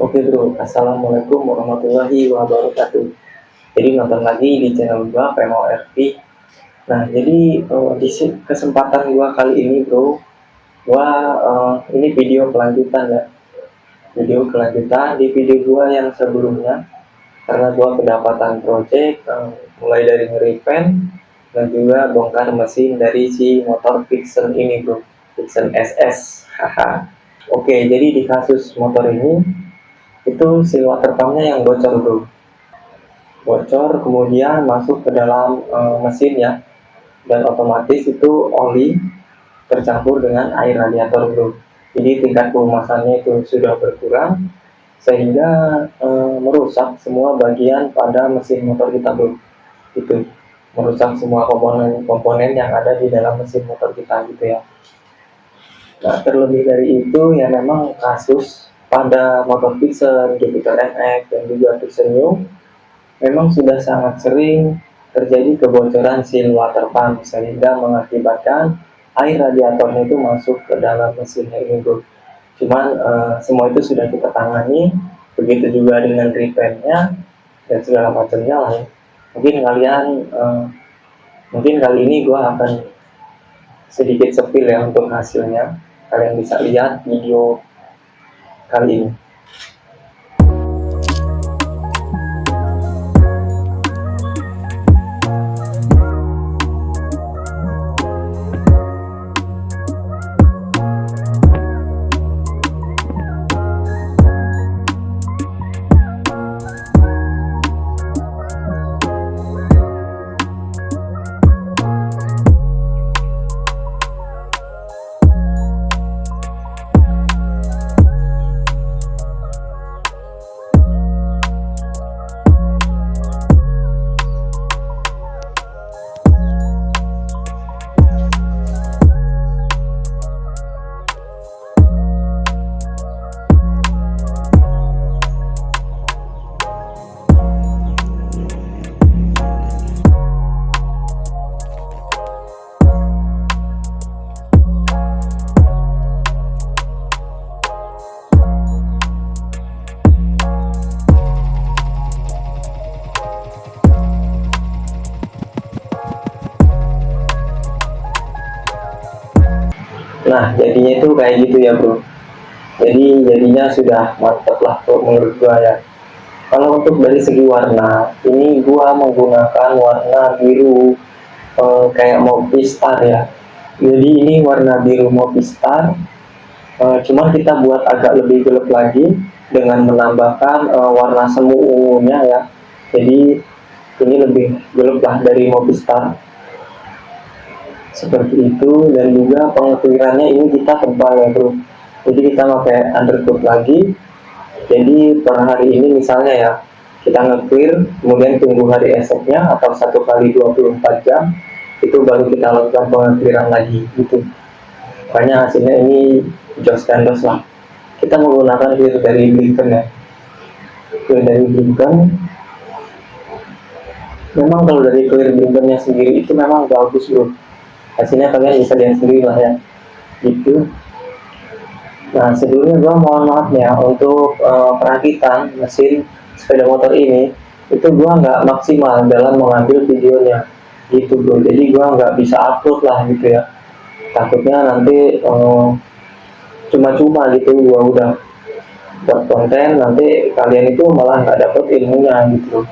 Oke bro, assalamualaikum warahmatullahi wabarakatuh. Jadi nonton lagi di channel gua Pemo RP. Nah jadi di kesempatan gua kali ini bro, gua ini video kelanjutan ya. Video kelanjutan di video gua yang sebelumnya, karena gua kedapatan project mulai dari nge-repaint dan juga bongkar mesin dari si motor Vixen ini bro, Vixen SS. Haha. Oke, jadi di kasus motor ini itu si water pumpnya yang bocor bro, bocor kemudian masuk ke dalam mesin ya, dan otomatis itu oli tercampur dengan air radiator bro. Jadi tingkat kelumasannya itu sudah berkurang sehingga merusak semua bagian pada mesin motor kita bro. Itu merusak semua komponen-komponen yang ada di dalam mesin motor kita gitu ya. Nah terlebih dari itu ya, memang kasus pada motor Vixen, Jupiter NX dan juga Vixen New memang sudah sangat sering terjadi kebocoran seal water pump sehingga mengakibatkan air radiatornya itu masuk ke dalam mesinnya ini bro. Cuman semua itu sudah kita tangani, begitu juga dengan repaintnya dan segala macamnya lah ya. Mungkin kali ini gue akan sedikit sepil ya untuk hasilnya. Kalian bisa lihat video kali ini. Nah jadinya itu kayak gitu ya bro. Jadinya sudah mantep lah menurut gua ya. Kalau untuk dari segi warna, ini gua menggunakan warna biru kayak Movistar ya. Jadi ini warna biru Movistar, cuman kita buat agak lebih gelap lagi dengan menambahkan warna semu ungunya ya. Jadi ini lebih gelap lah dari Movistar, seperti itu. Dan juga pengetirannya ini kita tebal ya bro, jadi kita pakai undercoat lagi. Jadi per hari ini misalnya ya, kita nge-clear, kemudian tunggu hari esoknya atau 1 kali 24 jam itu baru kita lakukan pengetiran lagi gitu. Makanya hasilnya ini jos kandos lah. Kita menggunakan clear dari Blinken ya, clear dari Blinken. Memang kalau dari clear Blinkennya sendiri itu memang bagus bro, hasilnya kalian bisa lihat sendiri lah ya gitu. Nah sebelumnya gua mohon maaf ya untuk perakitan mesin sepeda motor ini, itu gua nggak maksimal dalam mengambil videonya gitu bro. Jadi gua nggak bisa upload lah gitu ya, takutnya nanti cuma-cuma gitu gua udah buat konten, nanti kalian itu malah nggak dapet ilmunya gitu.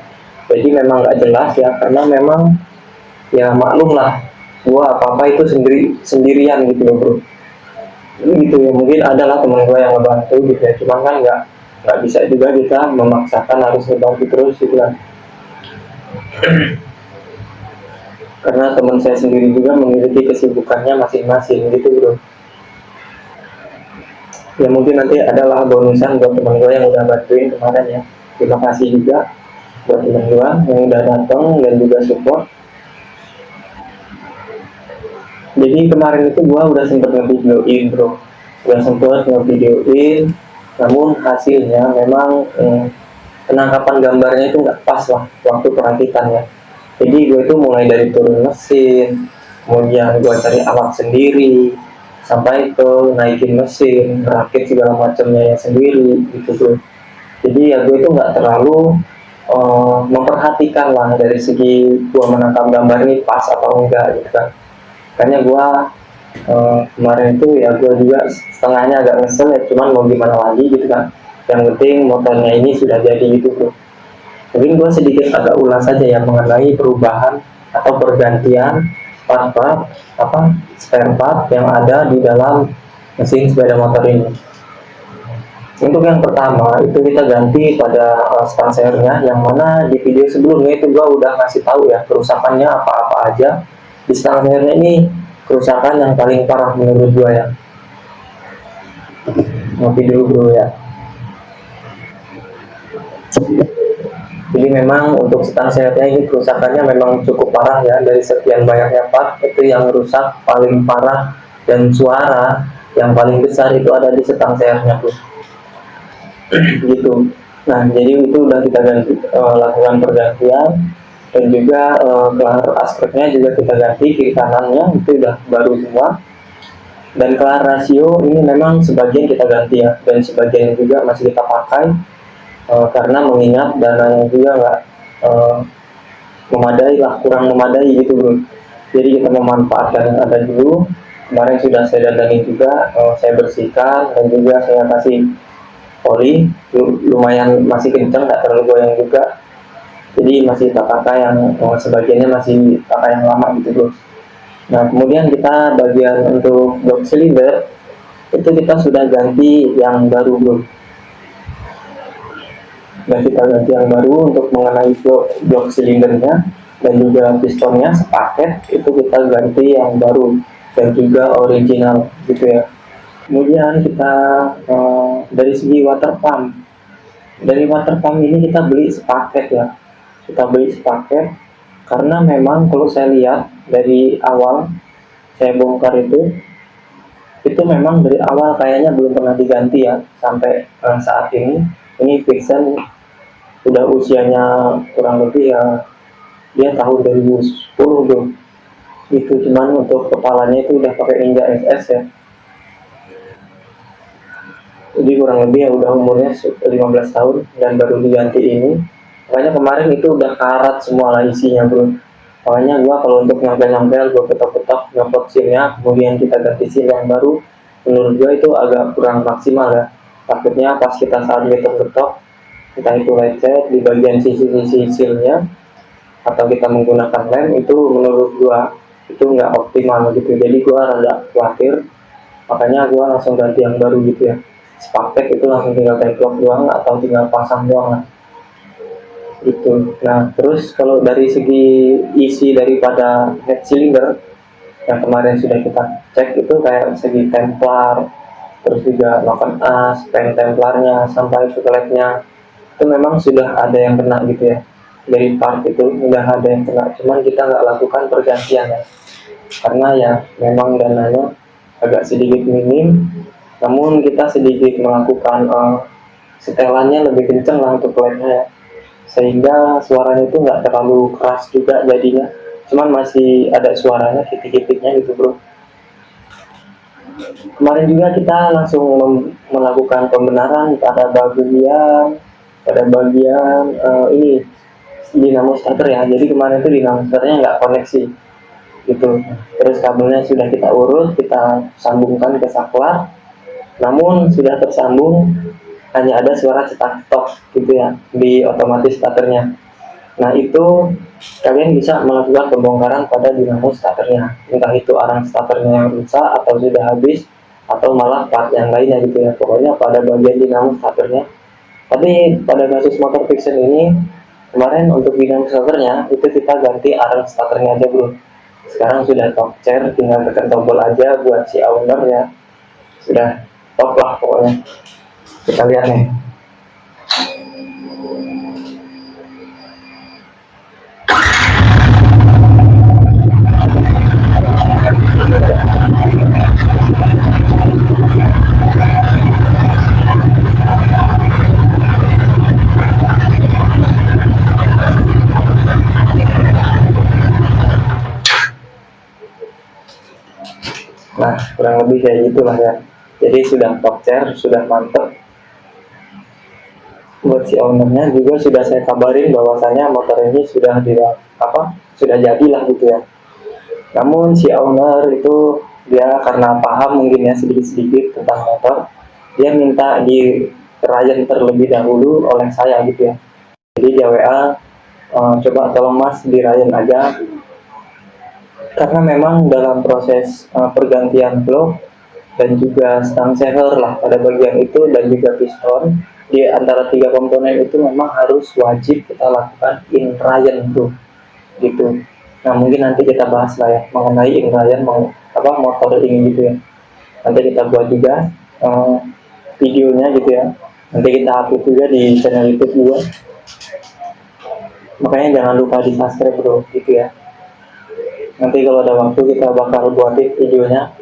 Jadi memang nggak jelas ya, karena memang ya maklum lah, gua apa-apa itu sendirian gitu loh bro. Gitu ya, mungkin adalah teman gue yang ngebantu gitu ya, cuman kan nggak bisa juga kita memaksakan harus ngebantu terus gitu kan. Karena teman saya sendiri juga memiliki kesibukannya masing-masing gitu bro. Ya mungkin nanti adalah bonusan buat teman gue yang udah bantuin kemarin ya. Terima kasih juga buat teman gue yang udah datang dan juga support. Jadi kemarin itu gua udah sempet ngevideoin bro, namun hasilnya memang penangkapan gambarnya itu nggak pas lah waktu perakitan ya. Jadi gue itu mulai dari turun mesin, kemudian gue cari alat sendiri, sampai ke naikin mesin, rakit segala macamnya ya sendiri gitu bro. Jadi ya gue itu nggak terlalu memperhatikan lah dari segi gue menangkap gambar ini pas atau enggak gitu kan. Makanya gue kemarin itu ya gue juga setengahnya agak ngesel ya, cuman mau gimana lagi gitu kan. Yang penting motornya ini sudah jadi gitu bro. Mungkin gue sedikit agak ulas saja ya mengenai perubahan atau pergantian part-part spare part yang ada di dalam mesin sepeda motor ini. Untuk yang pertama itu kita ganti pada stansernya, yang mana di video sebelumnya itu gua udah ngasih tahu ya kerusakannya apa-apa aja. Di stansernya ini kerusakan yang paling parah menurut gua ya. Ngopi dulu bro ya. Jadi memang untuk stansernya ini kerusakannya memang cukup parah ya. Dari sekian banyaknya part itu yang rusak paling parah, dan suara yang paling besar itu ada di stansernya tuh. Gitu. Nah, jadi itu udah kita ganti, lakukan pergantian, dan juga kelar aspeknya juga kita ganti, kiri kanannya itu udah baru semua. Dan kelar rasio ini memang sebagian kita ganti ya, dan sebagian juga masih kita pakai karena mengingat dananya juga nggak memadai lah, kurang memadai gitu bro. Jadi kita memanfaatkan yang ada dulu. Kemarin sudah saya dandanin juga, saya bersihkan, dan juga saya kasih oli lumayan masih kencang, nggak terlalu goyang juga. Jadi masih tak pakai yang sebagiannya masih pakai yang lama gitu bro. Nah kemudian kita bagian untuk jok silinder itu kita sudah ganti yang baru bro. Dan kita ganti yang baru untuk mengenai jok silindernya, dan juga pistonnya sepaket itu kita ganti yang baru dan juga original gitu ya. Kemudian kita dari segi water pump, dari water pump ini kita beli sepaket ya, kita beli sepaket karena memang kalau saya lihat dari awal saya bongkar itu memang dari awal kayaknya belum pernah diganti ya sampai saat ini Vixen udah usianya kurang lebih ya, dia tahun 2010 bro. Itu cuman untuk kepalanya itu udah pakai Ninja SS ya, jadi kurang lebih ya udah umurnya 15 tahun dan baru diganti ini. Makanya kemarin itu udah karat semua lah isinya bro. Makanya gua kalau untuk nyempel-nyempel gua ketok-ketok nyopot SIM-nya, kemudian kita ganti SIM yang baru, menurut gua itu agak kurang maksimal ya. Takutnya pas kita saat ketok-ketok kita itu lecet di bagian sisi-sisi SIM-nya, atau kita menggunakan lem, itu menurut gua itu nggak optimal gitu. Jadi gua rada khawatir, makanya gua langsung ganti yang baru gitu ya. Sepaket itu langsung tinggal templok doang atau tinggal pasang doang lah itu. Nah terus kalau dari segi isi daripada head cylinder yang kemarin sudah kita cek itu kayak segi templar, terus juga lock as, pen templarnya sampai sukletnya itu memang sudah ada yang kena gitu ya. Dari part itu udah ada yang kena, cuman kita nggak lakukan pergantian ya karena ya memang dananya agak sedikit minim. Namun kita sedikit melakukan setelannya lebih kenceng lah untuk lednya ya, sehingga suaranya itu nggak terlalu keras juga jadinya, cuman masih ada suaranya kitik-kitiknya gitu bro. Kemarin juga kita langsung melakukan pembenaran pada bagian ini dinamo starter ya. Jadi kemarin itu dinamo starternya nggak koneksi gitu, terus kabelnya sudah kita urut, kita sambungkan ke saklar, namun sudah tersambung, hanya ada suara cetak-cetok gitu ya di otomatis starternya. Nah itu kalian bisa melakukan pembongkaran pada dinamo starternya, entah itu arang starternya yang rusak atau sudah habis, atau malah part yang lainnya gitu ya. Pokoknya pada bagian dinamo starternya. Tapi pada kasus motor Vixen ini kemarin untuk dinamo starternya itu kita ganti arang starternya aja bro. Sekarang sudah top chair, tinggal tekan tombol aja buat si owner ya, sudah top lah pokoknya. Kita lihat nih. Nah kurang lebih kayak gitulah ya. Jadi sudah top chair, sudah mantep. buat si ownernya juga sudah saya kabarin bahwasanya motor ini sudah jadilah gitu ya. Namun si owner itu dia karena paham mungkin ya sedikit-sedikit tentang motor, dia minta di Ryan terlebih dahulu oleh saya gitu ya. Jadi dia WA, coba tolong mas di Ryan aja, karena memang dalam proses pergantian blok dan juga stang sever lah pada bagian itu dan juga piston di antara tiga komponen itu memang harus wajib kita lakukan in Ryan bro gitu. Nah mungkin nanti kita bahas lah ya mengenai in Ryan motor ini gitu ya. Nanti kita buat juga videonya gitu ya. Nanti kita upload juga di channel YouTube juga. Makanya jangan lupa di subscribe bro gitu ya. Nanti kalau ada waktu kita bakal buatin videonya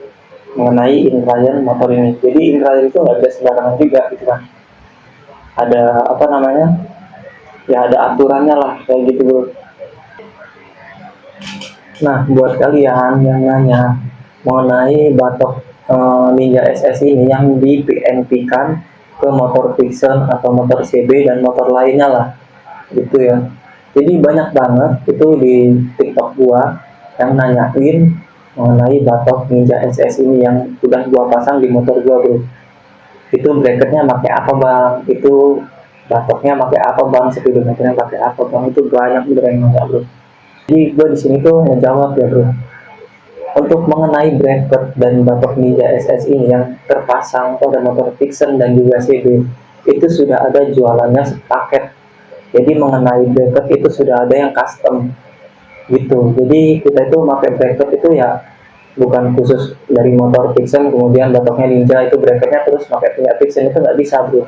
mengenai in Ryan motor ini. Jadi in Ryan itu nggak bisa sembarangan juga gitu kan. Ada ya ada aturannya lah kayak gitu bro. Nah buat kalian yang nanya mengenai batok Ninja SS ini yang di PNP kan ke motor Vixen atau motor CB dan motor lainnya lah gitu ya. Jadi banyak banget itu di TikTok gua yang nanyain mengenai batok Ninja SS ini yang sudah gua pasang di motor gua bro. Itu bracketnya pakai apa bang, itu batoknya pakai apa bang, speedometernya pakai apa bang, itu banyak bro yang nanya bro. Jadi gue di sini tuh menjawab ya bro, untuk mengenai bracket dan batok Ninja SS ini yang terpasang pada motor Vixen dan juga CB itu sudah ada jualannya sepaket. Jadi mengenai bracket itu sudah ada yang custom gitu. Jadi kita itu pakai bracket itu ya bukan khusus dari motor Vixen kemudian batoknya Ninja itu bracketnya terus pakai punya Vixen, itu nggak bisa bro.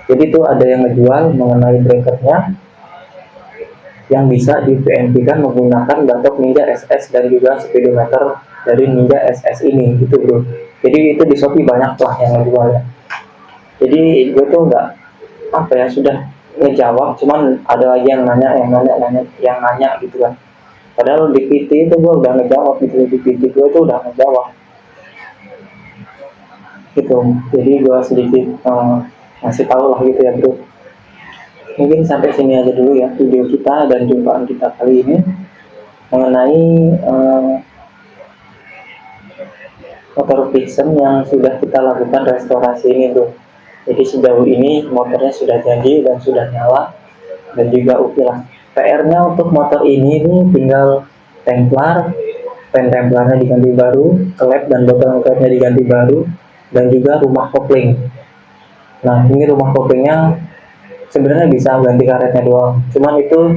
Jadi itu ada yang ngejual mengenai bracketnya yang bisa di PNP kan menggunakan batok Ninja SS dan juga speedometer dari Ninja SS ini gitu bro. Jadi itu di Shopee banyak lah yang ngejual ya. Jadi gue tuh nggak sudah ngejawab, cuman ada lagi yang nanya gitu kan. Padahal di PT itu gue udah ngejawab gitu, di PT gue itu udah ngejawab gitu. Jadi gue sedikit ngasih tahu lah gitu ya bro. Mungkin sampai sini aja dulu ya video kita dan jumpaan kita kali ini mengenai motor Vixen yang sudah kita lakukan restorasi ini tuh. Jadi sejauh ini motornya sudah jadi dan sudah nyala dan juga oke lah. PR-nya untuk motor ini nih tinggal templar, pen templarnya diganti baru, klep dan botol klepnya diganti baru, dan juga rumah kopling. Nah ini rumah koplingnya sebenarnya bisa ganti karetnya doang, cuman itu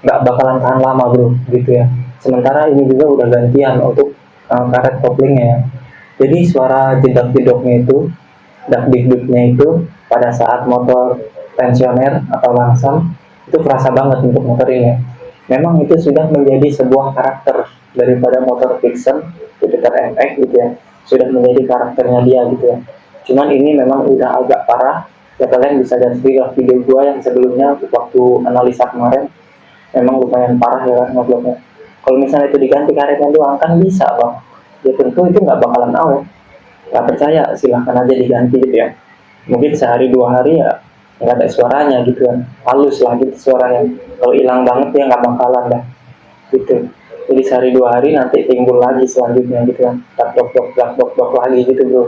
nggak bakalan tahan lama bro gitu ya. Sementara ini juga udah gantian untuk karet koplingnya ya. Jadi suara jedak-jedoknya itu, dak-dikduknya itu pada saat motor pensioner atau langsam itu terasa banget untuk motor ini ya. Memang itu sudah menjadi sebuah karakter daripada motor Vixen Jupiter MX gitu ya, sudah menjadi karakternya dia gitu ya. Cuman ini memang udah agak parah ya, kalian bisa lihat video gua yang sebelumnya waktu analisa kemarin, memang lumayan parah ya kan ngobrolnya. Kalau misalnya itu diganti karetnya doang kan bisa bang, ya tentu itu nggak bakalan awet. Nggak percaya silahkan aja diganti gitu ya. Mungkin sehari 2 hari ya nggak ada suaranya gitu kan, halus lah gitu suaranya. Kalau hilang banget ya nggak bakalan dah gitu. Jadi sehari 2 hari nanti timbul lagi selanjutnya gitu kan, tak dok lagi gitu bro.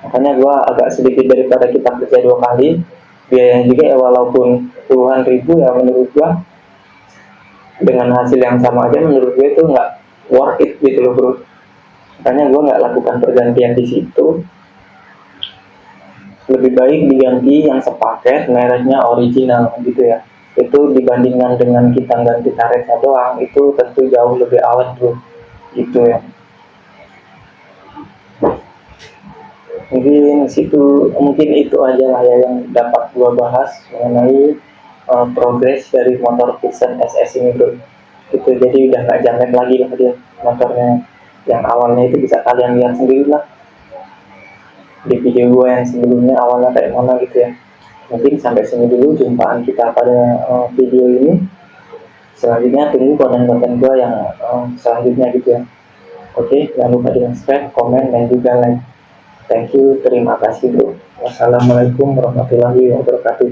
Makanya gua agak sedikit daripada kita kerja 2 kali biayanya juga ya, walaupun puluhan ribu ya menurut gua dengan hasil yang sama aja menurut gue itu nggak worth it gitu loh bro. Makanya gue nggak lakukan pergantian di situ, lebih baik diganti yang sepaket mereknya original gitu ya. Itu dibandingkan dengan kita ganti karetnya doang itu tentu jauh lebih awet bro gitu ya. Mungkin itu aja lah ya yang dapat gue bahas mengenai progres dari motor Vixen SS ini bro gitu. Jadi udah nggak jamet lagi lah dia motornya, yang awalnya itu bisa kalian lihat sendiri lah di video gue yang sebelumnya awalnya kayak mana gitu ya. Mungkin sampai sini dulu jumpaan kita pada video ini. Selanjutnya tunggu konten-konten gue yang selanjutnya gitu ya. Oke, jangan lupa di subscribe, komen, dan juga like. Thank you, terima kasih bro. Wassalamualaikum warahmatullahi wabarakatuh.